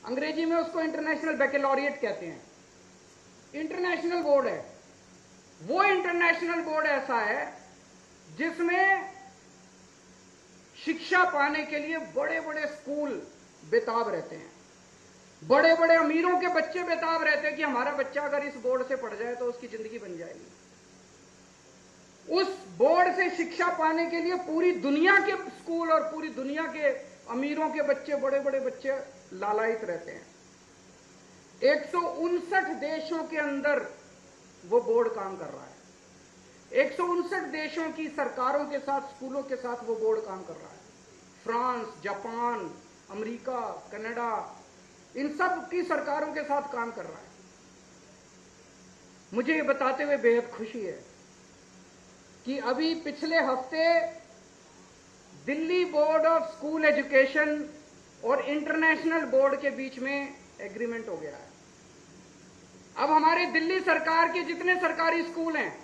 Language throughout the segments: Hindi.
अंग्रेजी में उसको इंटरनेशनल बैकलॉरिएट कहते हैं। इंटरनेशनल बोर्ड है, वो इंटरनेशनल बोर्ड ऐसा है जिसमें शिक्षा पाने के लिए बड़े बड़े स्कूल बेताब रहते हैं, बड़े बड़े अमीरों के बच्चे बेताब रहते हैं कि हमारा बच्चा अगर इस बोर्ड से पढ़ जाए तो उसकी जिंदगी बन जाएगी। उस बोर्ड से शिक्षा पाने के लिए पूरी दुनिया के स्कूल और पूरी दुनिया के अमीरों के बच्चे, बड़े बड़े बच्चे लालायित रहते हैं। 159 देशों के अंदर वो बोर्ड काम कर रहा है। 159 देशों की सरकारों के साथ, स्कूलों के साथ वो बोर्ड काम कर रहा है। फ्रांस, जापान, अमेरिका, कनाडा, इन सब की सरकारों के साथ काम कर रहा है। मुझे ये बताते हुए बेहद खुशी है कि अभी पिछले हफ्ते Delhi board of school education और इंटरनेशनल बोर्ड के बीच में एग्रीमेंट हो गया है। अब हमारे दिल्ली सरकार के जितने सरकारी स्कूल हैं,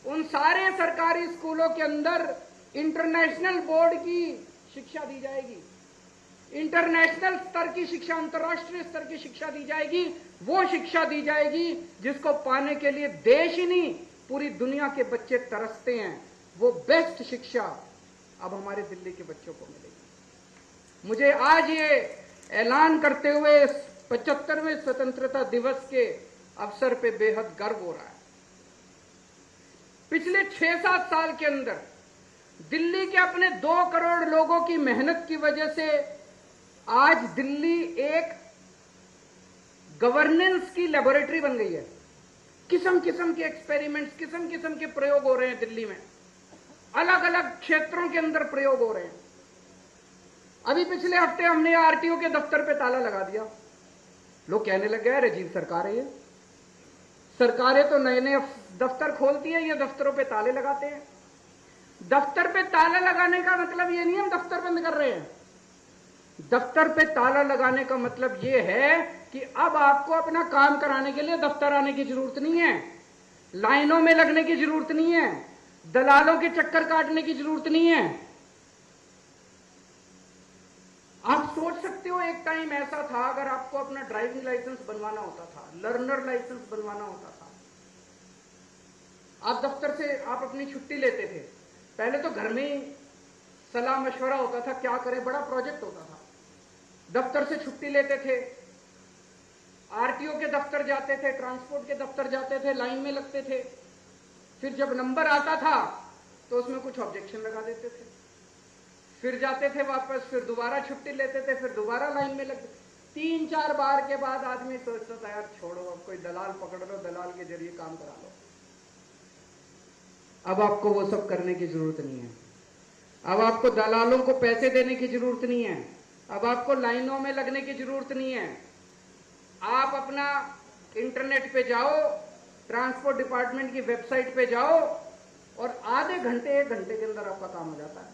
उन सारे सरकारी स्कूलों के अंदर इंटरनेशनल बोर्ड की शिक्षा दी जाएगी। इंटरनेशनल स्तर की शिक्षा, अंतर्राष्ट्रीय स्तर की शिक्षा दी जाएगी। वो शिक्षा दी जाएगी जिसको पाने के लिए देश ही नहीं, पूरी दुनिया के बच्चे तरसते हैं। वो बेस्ट शिक्षा अब हमारे दिल्ली के बच्चों को मिलेगी। मुझे आज ये ऐलान करते हुए 75वें स्वतंत्रता दिवस के अवसर पे बेहद गर्व हो रहा है। पिछले 6-7 साल के अंदर दिल्ली के अपने 2 करोड़ लोगों की मेहनत की वजह से आज दिल्ली एक गवर्नेंस की लेबोरेटरी बन गई है। किस्म किस्म के एक्सपेरिमेंट्स, किस्म किस्म के प्रयोग हो रहे हैं दिल्ली में, अलग अलग क्षेत्रों के अंदर प्रयोग हो रहे हैं। अभी पिछले हफ्ते हमने आरटीओ के दफ्तर पे ताला लगा दिया। लोग कहने लग गए राजीव सरकार है ये, सरकारें तो नए नए दफ्तर खोलती है, ये दफ्तरों पे ताले लगाते हैं। दफ्तर पे ताला लगाने का मतलब ये नहीं हम दफ्तर बंद कर रहे हैं। दफ्तर पे ताला लगाने का मतलब ये है कि अब आपको अपना काम कराने के लिए दफ्तर आने की जरूरत नहीं है, लाइनों में लगने की जरूरत नहीं है, दलालों के चक्कर काटने की जरूरत नहीं है। आप सोच सकते हो एक टाइम ऐसा था, अगर आपको अपना ड्राइविंग लाइसेंस बनवाना होता था, लर्नर लाइसेंस बनवाना होता था, आप दफ्तर से आप अपनी छुट्टी लेते थे। पहले तो घर में ही सलाह मशवरा होता था क्या करें, बड़ा प्रोजेक्ट होता था। दफ्तर से छुट्टी लेते थे, आरटीओ के दफ्तर जाते थे, ट्रांसपोर्ट के दफ्तर जाते थे, लाइन में लगते थे। फिर जब नंबर आता था तो उसमें कुछ ऑब्जेक्शन लगा देते थे, फिर जाते थे वापस, फिर दोबारा छुट्टी लेते थे, फिर दोबारा लाइन में लगते। 3-4 बार के बाद आदमी सोचता था यार छोड़ो, अब कोई दलाल पकड़ लो, दलाल के जरिए काम करा लो। अब आपको वो सब करने की जरूरत नहीं है। अब आपको दलालों को पैसे देने की जरूरत नहीं है। अब आपको लाइनों में लगने की जरूरत नहीं है। आप अपना इंटरनेट पे जाओ, ट्रांसपोर्ट डिपार्टमेंट की वेबसाइट पे जाओ और आधे घंटे 1 घंटे के अंदर आपका काम हो जाता है।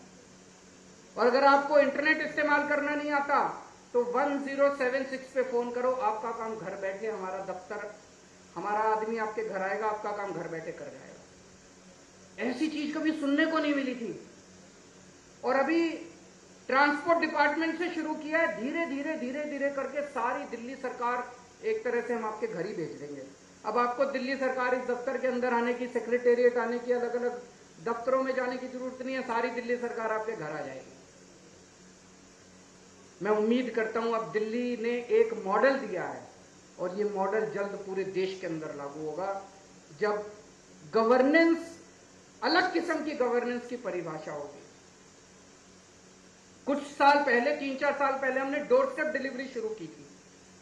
और अगर आपको इंटरनेट इस्तेमाल करना नहीं आता तो 1076 पे फोन करो, आपका काम घर बैठे, हमारा दफ्तर, हमारा आदमी आपके घर आएगा, आपका काम घर बैठे कर जाएगा। ऐसी चीज कभी सुनने को नहीं मिली थी। और अभी ट्रांसपोर्ट डिपार्टमेंट से शुरू किया है, धीरे धीरे धीरे धीरे करके सारी दिल्ली सरकार एक तरह से हम आपके घर ही भेज देंगे। अब आपको दिल्ली सरकार इस दफ्तर के अंदर आने की, सेक्रेटेरिएट आने की, अलग अलग दफ्तरों में जाने की जरूरत नहीं है, सारी दिल्ली सरकार आपके घर आ जाएगी। मैं उम्मीद करता हूं अब दिल्ली ने एक मॉडल दिया है और ये मॉडल जल्द पूरे देश के अंदर लागू होगा, जब गवर्नेंस, अलग किस्म की गवर्नेंस की परिभाषा होगी। कुछ साल पहले, 3-4 साल पहले हमने डोर स्टेप डिलीवरी शुरू की थी,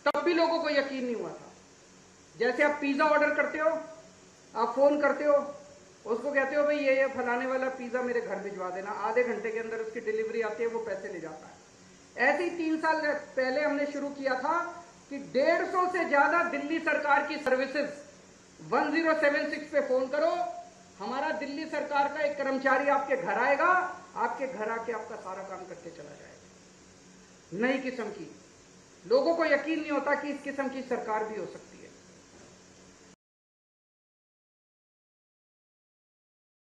तब भी लोगों को यकीन नहीं हुआ था। जैसे आप पिज्जा ऑर्डर करते हो, आप फोन करते हो, उसको कहते हो भाई ये फलाने वाला पिज्जा मेरे घर भिजवा देना, आधे घंटे के अंदर उसकी डिलीवरी आती है, वो पैसे ले जाता है। ऐसे ही 3 साल पहले हमने शुरू किया था कि 150 से ज्यादा दिल्ली सरकार की सर्विसेज 1076 पे फोन करो, हमारा दिल्ली सरकार का एक कर्मचारी आपके घर आएगा, आपके घर आके आपका सारा काम करके चला जाएगा। नई किस्म की, लोगों को यकीन नहीं होता कि इस किस्म की सरकार भी हो सकती है।